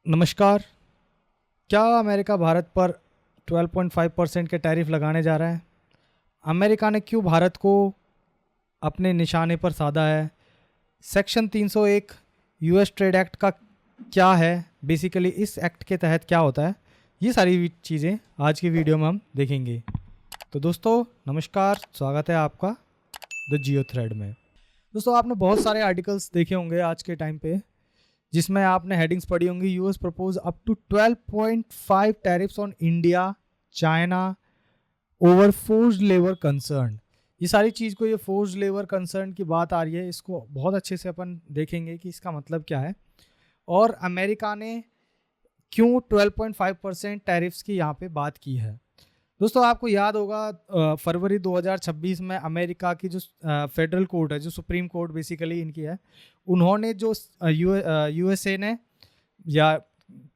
नमस्कार। क्या अमेरिका भारत पर 12.5% के टैरिफ लगाने जा रहा है? अमेरिका ने क्यों भारत को अपने निशाने पर साधा है? सेक्शन 301 यूएस ट्रेड एक्ट का क्या है? बेसिकली इस एक्ट के तहत क्या होता है? ये सारी चीज़ें आज की वीडियो में हम देखेंगे। तो दोस्तों नमस्कार, स्वागत है आपका द जियो थ्रेड में। दोस्तों आपने बहुत सारे आर्टिकल्स देखे होंगे आज के टाइम पे, जिसमें आपने हेडिंग्स पढ़ी होंगी। US propose up to 12.5 tariffs on India, China over forced labour concern. ये सारी चीज़ को, ये फोर्स्ड लेबर कंसर्न की बात आ रही है, इसको बहुत अच्छे से अपन देखेंगे कि इसका मतलब क्या है और अमेरिका ने क्यों 12.5% टैरिफ्स की यहाँ पे बात की है। दोस्तों आपको याद होगा फरवरी 2026 में अमेरिका की जो फेडरल कोर्ट है, जो सुप्रीम कोर्ट बेसिकली इनकी है, उन्होंने जो यूएसए ने या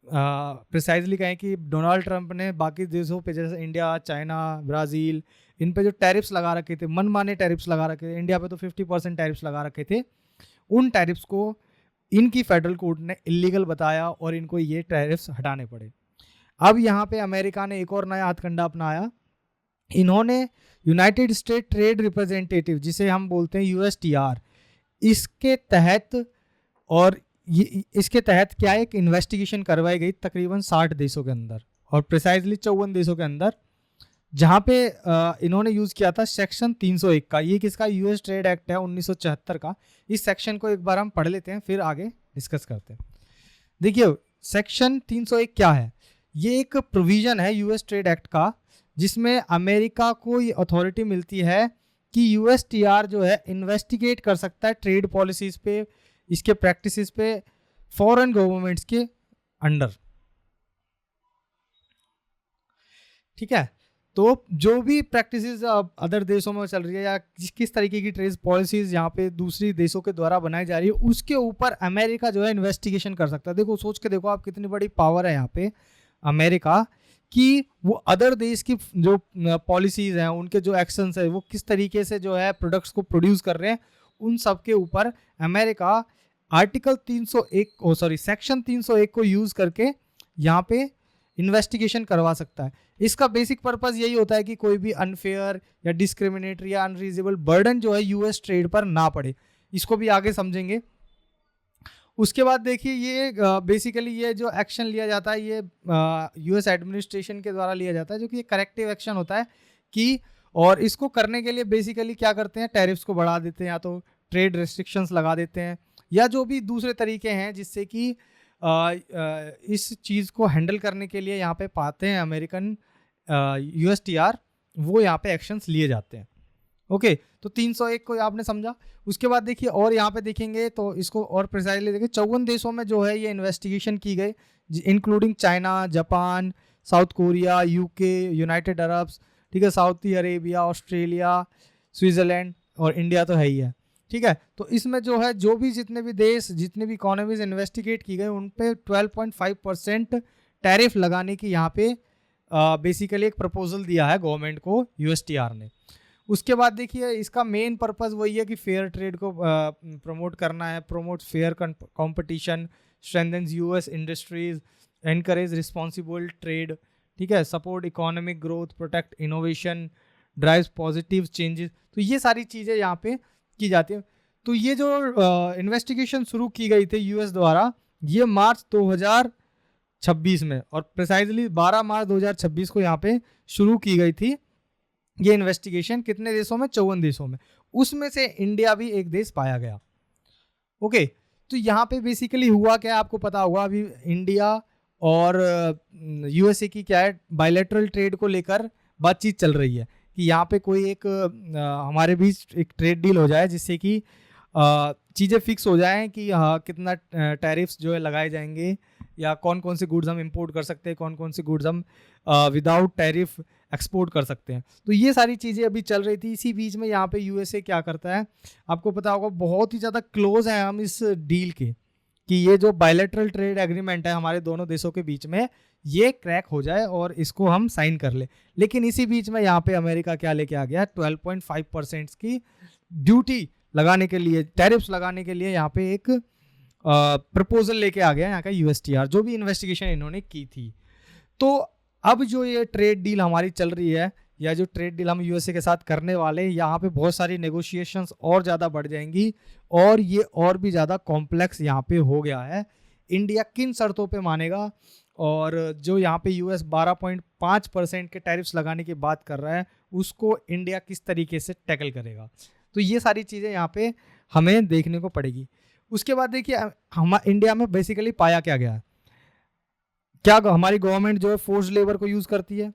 प्रिसाइजली कहें कि डोनाल्ड ट्रंप ने बाकी देशों पे जैसे इंडिया, चाइना, ब्राज़ील, इन पे जो टैरिफ्स लगा रखे थे, मनमाने टैरिफ्स लगा रखे थे, इंडिया पे तो 50% टैरिफ्स लगा रखे थे, उन टैरिफ्स को इनकी फेडरल कोर्ट ने इलीगल बताया और इनको ये टैरिफ्स हटाने पड़े। अब यहाँ पे अमेरिका ने एक और नया हथकंडा अपनाया। इन्होंने यूनाइटेड स्टेट ट्रेड रिप्रेजेंटेटिव, जिसे हम बोलते हैं यूएसटीआर, इसके तहत और इसके तहत क्या एक इन्वेस्टिगेशन करवाई गई तकरीबन 60 देशों के अंदर, और प्रिसाइजली 54 देशों के अंदर, जहाँ पे इन्होंने यूज़ किया था सेक्शन 301 का। ये किसका? यूएस ट्रेड एक्ट है 1974 का। इस सेक्शन को एक बार हम पढ़ लेते हैं, फिर आगे डिस्कस करते हैं। देखिए सेक्शन 301 क्या है। ये एक प्रोविजन है यूएस ट्रेड एक्ट का, जिसमें अमेरिका को ये अथॉरिटी मिलती है कि यूएसटीआर जो है इन्वेस्टिगेट कर सकता है ट्रेड पॉलिसीज पे, इसके प्रैक्टिसेस पे फॉरेन गवर्नमेंट्स के अंडर। ठीक है, तो जो भी प्रैक्टिसेस अदर देशों में चल रही है या किस तरीके की ट्रेड पॉलिसीज यहाँ पे दूसरी देशों के द्वारा बनाई जा रही है, उसके ऊपर अमेरिका जो है इन्वेस्टिगेशन कर सकता है। देखो सोच के देखो आप, कितनी बड़ी पावर है यहाँ पे अमेरिका कि वो अदर देश की जो पॉलिसीज हैं, उनके जो एक्शंस है, वो किस तरीके से जो है प्रोडक्ट्स को प्रोड्यूस कर रहे हैं, उन सब के ऊपर अमेरिका आर्टिकल 301 सेक्शन 301 को यूज करके यहाँ पे इन्वेस्टिगेशन करवा सकता है। इसका बेसिक पर्पस यही होता है कि कोई भी अनफेयर या डिस्क्रिमिनेटरी या अनरीजनेबल बर्डन जो है यूएस ट्रेड पर ना पड़े। इसको भी आगे समझेंगे। उसके बाद देखिए ये बेसिकली ये जो एक्शन लिया जाता है, ये यूएस एडमिनिस्ट्रेशन के द्वारा लिया जाता है, जो कि एक करेक्टिव एक्शन होता है कि, और इसको करने के लिए बेसिकली क्या करते हैं, टैरिफ्स को बढ़ा देते हैं, या तो ट्रेड रेस्ट्रिक्शंस लगा देते हैं, या जो भी दूसरे तरीके हैं जिससे कि इस चीज़ को हैंडल करने के लिए यहाँ पे पाते हैं अमेरिकन यूएसटीआर, वो यहाँ पे एक्शंस लिए जाते हैं। ओके, तो 301 को आपने समझा। उसके बाद देखिए और यहाँ पे देखेंगे तो इसको और प्रिसाइजली देखिए, 54 देशों में जो है ये इन्वेस्टिगेशन की गई, including China, Japan, south Korea, UK, United Arabs, ठीक है, सऊदी अरेबिया, ऑस्ट्रेलिया, स्विट्जरलैंड और इंडिया तो है ही है। ठीक है, तो इसमें जो है जो भी जितने भी देश, जितने भी इकोनॉमीज इन्वेस्टिगेट की गई, उन पे 12.5% टैरिफ लगाने की यहाँ पे बेसिकली एक प्रपोजल दिया है गवर्नमेंट को यूएसटीआर ने। उसके बाद देखिए इसका मेन पर्पस वही है कि फेयर ट्रेड को प्रमोट करना है, promote fair competition, strengthens US industries, encourage responsible trade, ठीक है, support economic growth, protect innovation, drives positive changes. तो ये सारी चीज़ें यहाँ पे की जाती है। तो ये जो इन्वेस्टिगेशन शुरू की गई थी यूएस द्वारा, ये मार्च 2026 में, और प्रिसाइजली 12 मार्च 2026 को यहाँ पे शुरू की गई थी ये इन्वेस्टिगेशन। कितने देशों में? 54 देशों में। उसमें से इंडिया भी एक देश पाया गया। ओके, तो यहाँ पे बेसिकली हुआ क्या, आपको पता होगा, अभी इंडिया और यूएसए की क्या है, बायलैटरल ट्रेड को लेकर बातचीत चल रही है कि यहाँ पे कोई एक हमारे बीच एक ट्रेड डील हो जाए, जिससे कि चीज़ें फिक्स हो जाएं कि कितना टैरिफ्स जो है लगाए जाएंगे, या कौन कौन से गुड्स हम इंपोर्ट कर सकते हैं, कौन कौन से गुड्स हम विदाउट टैरिफ एक्सपोर्ट कर सकते हैं। तो ये सारी चीज़ें अभी चल रही थी। इसी बीच में यहाँ पे यूएसए क्या करता है, आपको पता होगा, बहुत ही ज़्यादा क्लोज है हम इस डील के, कि ये जो बायलैटरल ट्रेड एग्रीमेंट है हमारे दोनों देशों के बीच में, ये क्रैक हो जाए और इसको हम साइन कर ले। लेकिन इसी बीच में यहाँ पे अमेरिका क्या लेके आ गया, 12.5% की ड्यूटी लगाने के लिए, टैरिफ्स लगाने के लिए यहाँ पे एक प्रपोजल लेके आ गया यहाँ का यूएसटीआर, जो भी इन्वेस्टिगेशन इन्होंने की थी। तो अब जो ये ट्रेड डील हमारी चल रही है, या जो ट्रेड डील हम यूएसए के साथ करने वाले हैं, यहाँ पे बहुत सारी नेगोशिएशंस और ज़्यादा बढ़ जाएंगी और ये और भी ज़्यादा कॉम्प्लेक्स यहाँ पे हो गया है। इंडिया किन शर्तों पे मानेगा, और जो यहाँ पे यूएस 12.5% के टैरिफ्स लगाने की बात कर रहा है, उसको इंडिया किस तरीके से टैकल करेगा। तो ये सारी चीज़ें यहाँ पे हमें देखने को पड़ेगी। उसके बाद देखिए हम इंडिया में बेसिकली पाया क्या गया है, क्या हमारी गवर्नमेंट जो है फोर्स लेबर को यूज़ करती है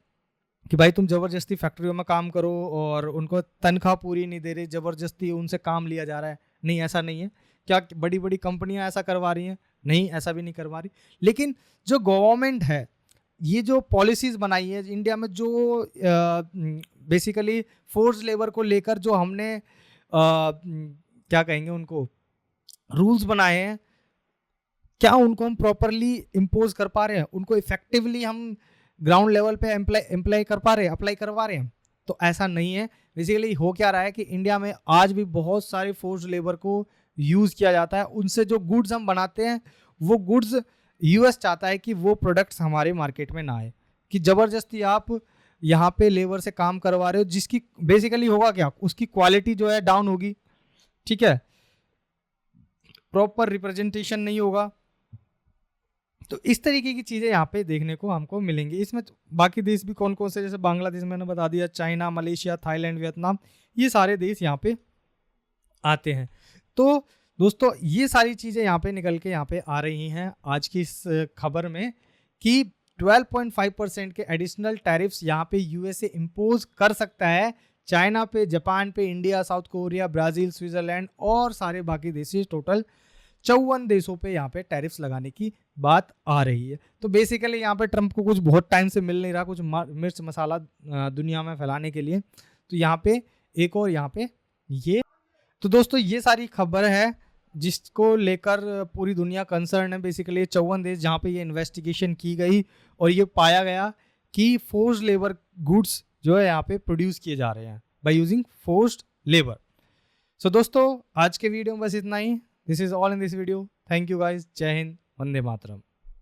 कि भाई तुम ज़बरदस्ती फैक्ट्रियों में काम करो, और उनको तनख्वाह पूरी नहीं दे रही, ज़बरदस्ती उनसे काम लिया जा रहा है। नहीं, ऐसा नहीं है। क्या बड़ी बड़ी कंपनियां ऐसा करवा रही हैं? नहीं, ऐसा भी नहीं करवा रही। लेकिन जो गवर्नमेंट है, ये जो पॉलिसीज़ बनाई है इंडिया में, जो बेसिकली फोर्स लेबर को लेकर जो हमने क्या कहेंगे उनको रूल्स बनाए हैं, क्या उनको हम प्रॉपरली इम्पोज कर पा रहे हैं? उनको इफेक्टिवली हम ग्राउंड लेवल पे अप्लाई करवा रहे हैं? तो ऐसा नहीं है। बेसिकली हो क्या रहा है कि इंडिया में आज भी बहुत सारे फोर्स लेबर को यूज़ किया जाता है। उनसे जो गुड्स हम बनाते हैं, वो गुड्स यूएस चाहता है कि वो प्रोडक्ट्स हमारे मार्केट में ना आए, कि ज़बरदस्ती आप यहाँ पे लेबर से काम करवा रहे हो, जिसकी बेसिकली होगा क्या, उसकी क्वालिटी जो है डाउन होगी, ठीक है, प्रॉपर रिप्रेजेंटेशन नहीं होगा। तो इस तरीके की चीज़ें यहाँ पे देखने को हमको मिलेंगी। इसमें बाकी देश भी कौन कौन से, जैसे बांग्लादेश मैंने बता दिया, चाइना, मलेशिया, थाईलैंड, वियतनाम, ये सारे देश यहाँ पे आते हैं। तो दोस्तों ये सारी चीज़ें यहाँ पे निकल के यहाँ पे आ रही हैं आज की इस खबर में, कि 12.5% के एडिशनल टैरिफ्स यहाँ पे यूएसए इम्पोज कर सकता है चाइना पे, जापान पे, India, south Korea, Brazil, Switzerland और सारे बाकी देश, टोटल 54 देशों पे यहाँ पे टैरिफ्स लगाने की बात आ रही है। तो बेसिकली यहाँ पे ट्रंप को कुछ बहुत टाइम से मिल नहीं रहा, कुछ मिर्च मसाला दुनिया में फैलाने के लिए, तो यहाँ पे एक और यहाँ पे ये। तो दोस्तों ये सारी खबर है जिसको लेकर पूरी दुनिया कंसर्न है। बेसिकली 54 देश जहाँ पे ये इन्वेस्टिगेशन की गई और ये पाया गया कि फोर्स्ड लेबर गुड्स जो है यहाँ पे प्रोड्यूस किए जा रहे हैं by using forced labour. So दोस्तों आज के वीडियो में बस इतना ही। This is all in this video. Thank you guys. जय हिंद, वंदे मातरम।